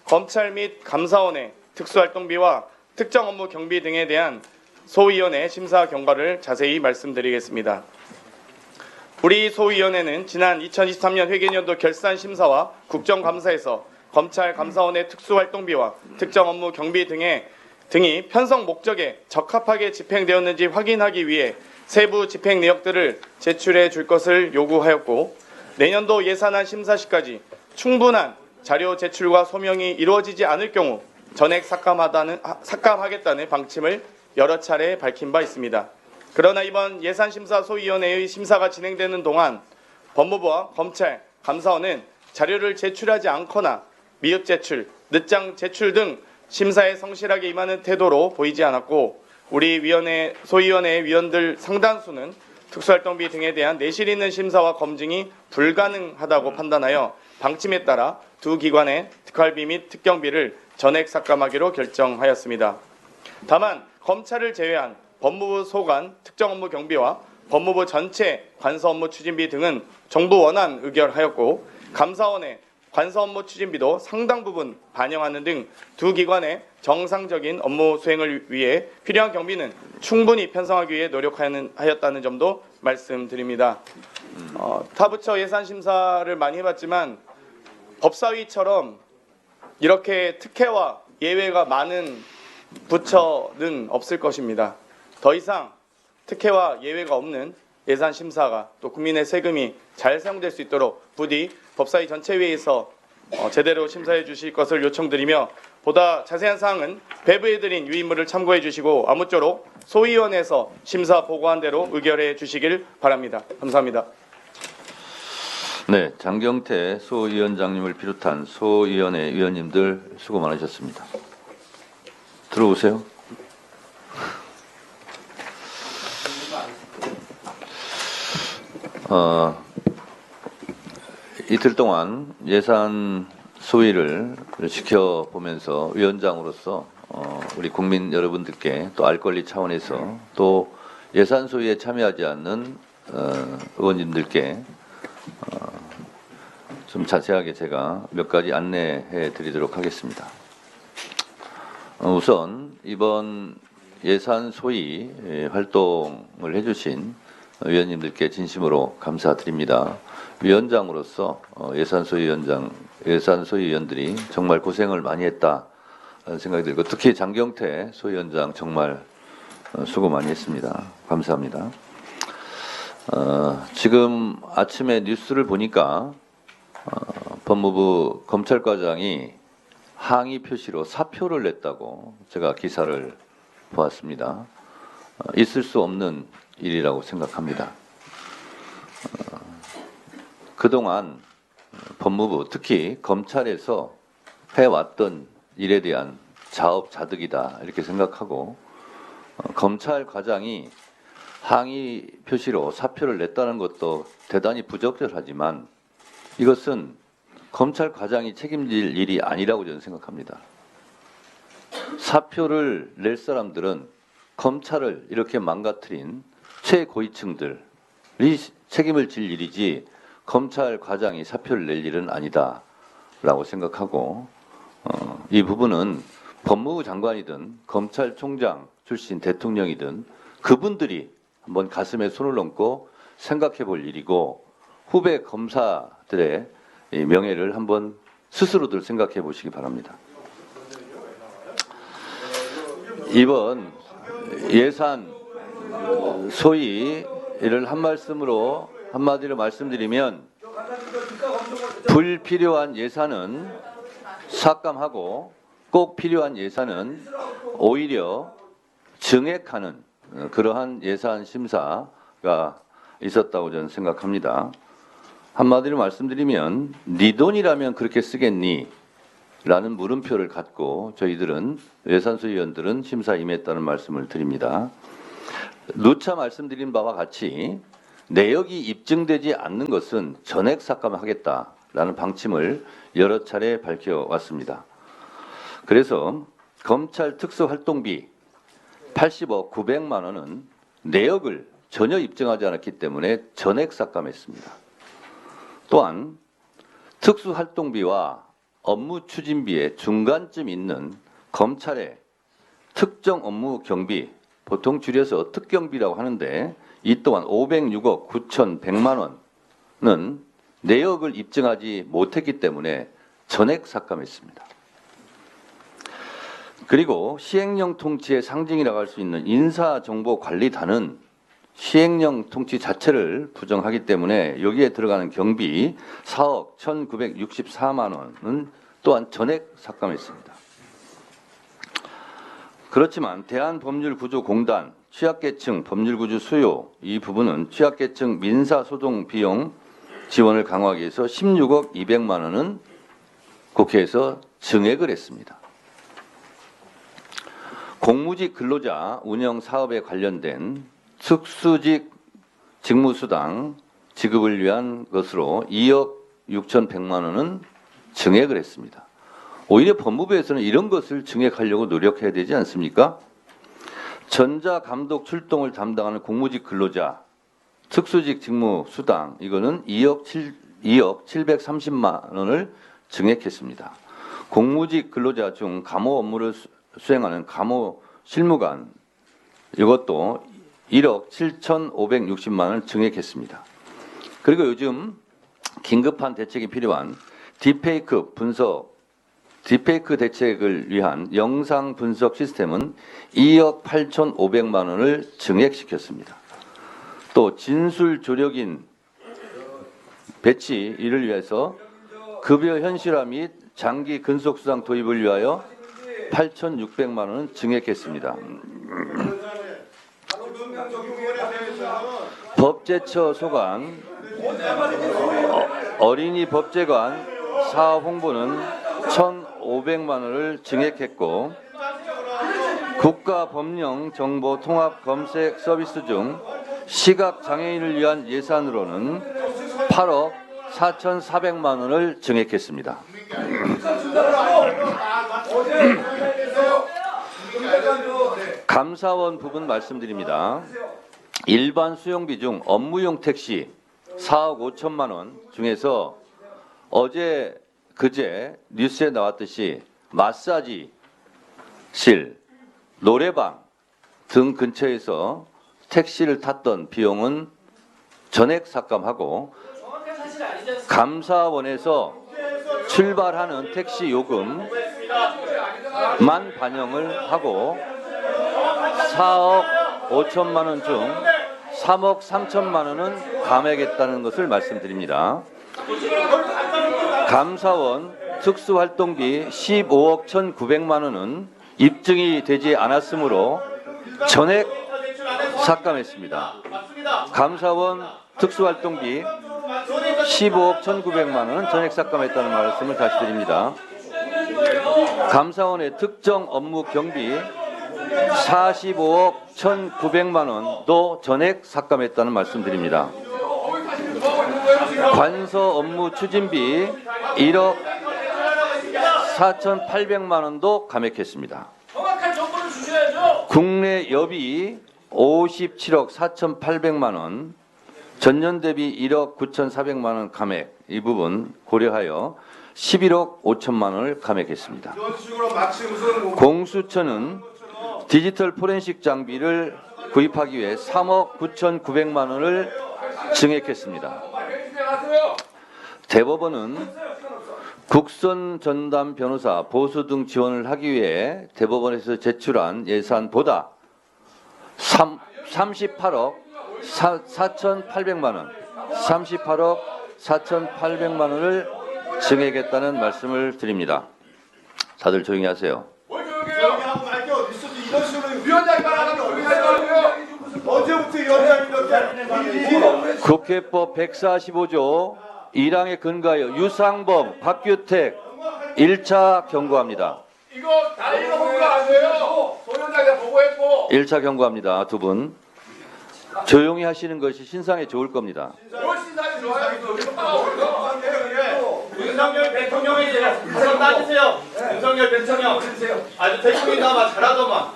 검찰 및 감사원의 특수활동비와 특정 업무 경비 등에 대한 소위원회 심사 경과를 자세히 말씀드리겠습니다. 우리 소위원회는 지난 2023년 회계연도 결산 심사와 국정감사에서 검찰 감사원의 특수활동비와 특정 업무 경비 등이 편성 목적에 적합하게 집행되었는지 확인하기 위해 세부 집행 내역들을 제출해 줄 것을 요구하였고, 내년도 예산안 심사 시까지 충분한 자료 제출과 소명이 이루어지지 않을 경우 전액 삭감하겠다는 방침을 여러 차례 밝힌 바 있습니다. 그러나 이번 예산심사소위원회의 심사가 진행되는 동안 법무부와 검찰, 감사원은 자료를 제출하지 않거나 미흡 제출, 늦장 제출 등 심사에 성실하게 임하는 태도로 보이지 않았고, 우리 소위원회 위원들 상당수는 특수활동비 등에 대한 내실 있는 심사와 검증이 불가능하다고 판단하여 방침에 따라 두 기관의 특활비 및 특경비를 전액 삭감하기로 결정하였습니다. 다만 검찰을 제외한 법무부 소관 특정 업무 경비와 법무부 전체 관서 업무 추진비 등은 정부 원안 의결하였고, 감사원의 관서 업무 추진비도 상당 부분 반영하는 등 두 기관의 정상적인 업무 수행을 위해 필요한 경비는 충분히 편성하기 위해 노력하였다는 점도 말씀드립니다. 타부처 예산 심사를 많이 해봤지만 법사위처럼 이렇게 특혜와 예외가 많은 부처는 없을 것입니다. 더 이상 특혜와 예외가 없는 예산 심사가 또 국민의 세금이 잘 사용될 수 있도록 부디 법사위 전체회의에서 제대로 심사해 주실 것을 요청드리며, 보다 자세한 사항은 배부해드린 유인물을 참고해 주시고 아무쪼록 소위원회에서 심사 보고한 대로 의결해 주시길 바랍니다. 감사합니다. 네, 장경태 소위원장님을 비롯한 소위원회 위원님들 수고 많으셨습니다. 들어오세요. 이틀 동안 예산 소위를 지켜보면서 위원장으로서 우리 국민 여러분들께 또 알 권리 차원에서 또 예산 소위에 참여하지 않는 의원님들께 좀 자세하게 제가 몇 가지 안내해 드리도록 하겠습니다. 우선 이번 예산 소위 활동을 해주신 위원님들께 진심으로 감사드립니다. 위원장으로서 예산 소위위원들이 정말 고생을 많이 했다 생각이 들고, 특히 장경태 소위원장 정말 수고 많이 했습니다. 감사합니다. 지금 아침에 뉴스를 보니까 법무부 검찰과장이 항의 표시로 사표를 냈다고 제가 기사를 보았습니다. 있을 수 없는 일이라고 생각합니다. 그동안 법무부, 특히 검찰에서 해왔던 일에 대한 자업자득이다 이렇게 생각하고, 검찰 과장이 항의 표시로 사표를 냈다는 것도 대단히 부적절하지만 이것은 검찰 과장이 책임질 일이 아니라고 저는 생각합니다. 사표를 낼 사람들은 검찰을 이렇게 망가뜨린 최고위층들이 책임을 질 일이지 검찰 과장이 사표를 낼 일은 아니다라고 생각하고, 이 부분은 법무부 장관이든 검찰총장 출신 대통령이든 그분들이 한번 가슴에 손을 얹고 생각해 볼 일이고, 후배 검사들의 명예를 한번 스스로들 생각해 보시기 바랍니다. 이번 예산 소위를 한마디로 말씀드리면, 불필요한 예산은 삭감하고 꼭 필요한 예산은 오히려 증액하는 그러한 예산 심사가 있었다고 저는 생각합니다. 한마디로 말씀드리면, 네 돈이라면 그렇게 쓰겠니? 라는 물음표를 갖고 저희들은 예산소위원들은 심사에 임했다는 말씀을 드립니다. 누차 말씀드린 바와 같이 내역이 입증되지 않는 것은 전액 삭감하겠다라는 방침을 여러 차례 밝혀왔습니다. 그래서 검찰 특수활동비 80억 900만 원은 내역을 전혀 입증하지 않았기 때문에 전액 삭감했습니다. 또한 특수활동비와 업무 추진비의 중간쯤 있는 검찰의 특정 업무 경비, 보통 줄여서 특경비라고 하는데 이 또한 506억 9,100만 원은 내역을 입증하지 못했기 때문에 전액 삭감했습니다. 그리고 시행령 통치의 상징이라고 할 수 있는 인사정보관리단은 시행령 통치 자체를 부정하기 때문에 여기에 들어가는 경비 4억 1,964만 원은 또한 전액 삭감했습니다. 그렇지만 대한법률구조공단 취약계층 법률구조 수요 이 부분은 취약계층 민사소송 비용 지원을 강화하기 위해서 16억 200만 원은 국회에서 증액을 했습니다. 공무직 근로자 운영 사업에 관련된 특수직 직무수당 지급을 위한 것으로 2억 6,100만 원은 증액을 했습니다. 오히려 법무부에서는 이런 것을 증액하려고 노력해야 되지 않습니까? 전자감독 출동을 담당하는 공무직 근로자 특수직 직무수당 이거는 2억 730만 원을 증액했습니다. 공무직 근로자 중 감호 업무를 수행하는 감호 실무관 이것도 1억 7,560만 원을 증액했습니다. 그리고 요즘 긴급한 대책이 필요한 딥페이크 대책을 위한 영상 분석 시스템은 2억 8,500만 원을 증액시켰습니다. 또 진술 조력인 배치 이를 위해서 급여 현실화 및 장기 근속 수당 도입을 위하여 8,600만 원은 증액했습니다. 법제처 소관, 어린이 법제관 사업 홍보는 1,500만 원을 증액했고 국가법령 정보 통합 검색 서비스 중 시각 장애인을 위한 예산으로는 8억 4,400만 원을 증액했습니다. 감사원 부분 말씀드립니다. 일반 수용비 중 업무용 택시 4억 5천만 원 중에서 어제 그제 뉴스에 나왔듯이 마사지실, 노래방 등 근처에서 택시를 tas던 비용은 전액 삭감하고 감사원에서 출발하는 택시 요금만 반영을 하고 4억 5천만 원 중 3억 3천만 원은 감액했다는 것을 말씀드립니다. 감사원 특수활동비 15억 1,900만 원은 입증이 되지 않았으므로 전액 삭감했습니다. 감사원 특수활동비 15억 1,900만 원은 전액 삭감했다는 말씀을 다시 드립니다. 감사원의 특정 업무 경비 45억 1,900만 원도 전액 삭감했다는 말씀드립니다. 관서 업무 추진비 1억 4,800만 원도 감액했습니다. 정확한 정보를 주셔야죠. 국내 여비 57억 4,800만 원, 전년 대비 1억 9,400만 원 감액 이 부분 고려하여 11억 5천만 원을 감액했습니다. 공수처는 디지털 포렌식 장비를 구입하기 위해 3억 9,900만 원을 증액했습니다. 대법원은 국선 전담 변호사 보수 등 지원을 하기 위해 대법원에서 제출한 예산보다 38억 4,800만 원, 38억 4,800만 원을 증액했다는 말씀을 드립니다. 다들 조용히 하세요. 언제부터 위원장이 이렇게 국회법 145조 1항에 근거하여 유상범, 박규택 1차 경고합니다. 이거 다 읽어본 거 아니에요? 소위원장이 보고했고 1차 경고합니다. 두 분. 조용히 하시는 것이 신상에 좋을 겁니다. 뭘 신상이 좋아요? 윤석열 대통령이 가서 따지세요. 윤석열 대통령 아주 대통령이 아마 잘하더만.